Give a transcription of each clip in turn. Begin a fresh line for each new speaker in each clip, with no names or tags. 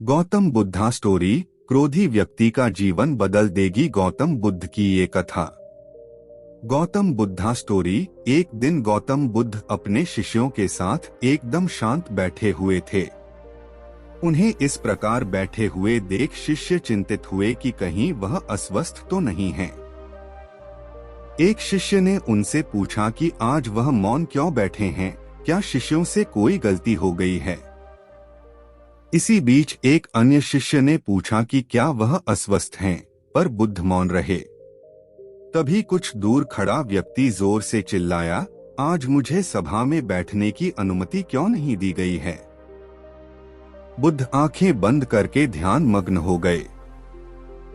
Gautam Buddha story. क्रोधी व्यक्ति का जीवन बदल देगी गौतम बुद्ध की ये कथा। गौतम बुद्धा स्टोरी। एक दिन गौतम बुद्ध अपने शिष्यों के साथ एकदम शांत बैठे हुए थे। उन्हें इस प्रकार बैठे हुए देख शिष्य चिंतित हुए कि कहीं वह अस्वस्थ तो नहीं है। एक शिष्य ने उनसे पूछा कि आज वह मौन क्यों बैठे हैं, क्या शिष्यों से कोई गलती हो गई है। इसी बीच एक अन्य शिष्य ने पूछा कि क्या वह अस्वस्थ हैं, पर बुद्ध मौन रहे। तभी कुछ दूर खड़ा व्यक्ति जोर से चिल्लाया, आज मुझे सभा में बैठने की अनुमति क्यों नहीं दी गई है। बुद्ध आंखें बंद करके ध्यान मग्न हो गए।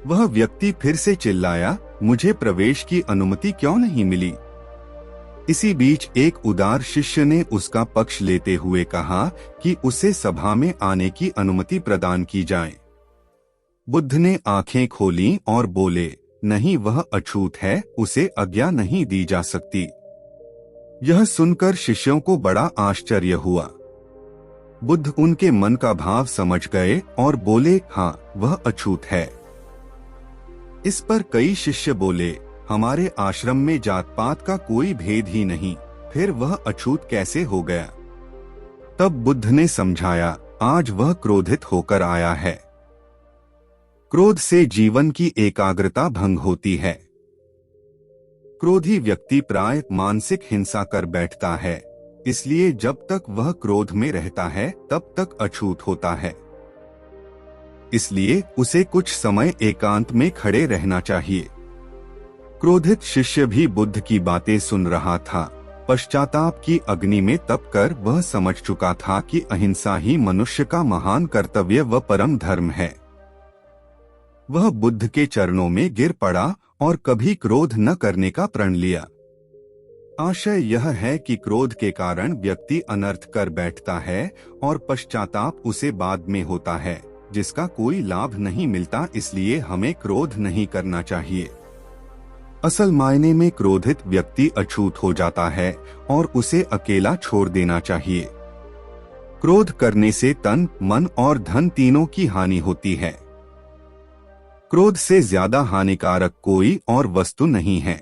वह व्यक्ति फिर से चिल्लाया, मुझे प्रवेश की अनुमति क्यों नहीं मिली। इसी बीच एक उदार शिष्य ने उसका पक्ष लेते हुए कहा कि उसे सभा में आने की अनुमति प्रदान की जाए। बुद्ध ने आंखें खोलीं और बोले, नहीं, वह अछूत है, उसे आज्ञा नहीं दी जा सकती। यह सुनकर शिष्यों को बड़ा आश्चर्य हुआ। बुद्ध उनके मन का भाव समझ गए और बोले, हाँ, वह अछूत है। इस पर कई शिष्य बोले, हमारे आश्रम में जात पात का कोई भेद ही नहीं, फिर वह अछूत कैसे हो गया। तब बुद्ध ने समझाया, आज वह क्रोधित होकर आया है। क्रोध से जीवन की एकाग्रता भंग होती है। क्रोधी व्यक्ति प्राय मानसिक हिंसा कर बैठता है, इसलिए जब तक वह क्रोध में रहता है तब तक अछूत होता है। इसलिए उसे कुछ समय एकांत में खड़े रहना चाहिए। क्रोधित शिष्य भी बुद्ध की बातें सुन रहा था। पश्चाताप की अग्नि में तप कर वह समझ चुका था कि अहिंसा ही मनुष्य का महान कर्तव्य व परम धर्म है। वह बुद्ध के चरणों में गिर पड़ा और कभी क्रोध न करने का प्रण लिया। आशय यह है कि क्रोध के कारण व्यक्ति अनर्थ कर बैठता है और पश्चाताप उसे बाद में होता है, जिसका कोई लाभ नहीं मिलता। इसलिए हमें क्रोध नहीं करना चाहिए। असल मायने में क्रोधित व्यक्ति अछूत हो जाता है और उसे अकेला छोड़ देना चाहिए। क्रोध करने से तन, मन और धन तीनों की हानि होती है। क्रोध से ज्यादा हानिकारक कोई और वस्तु नहीं है।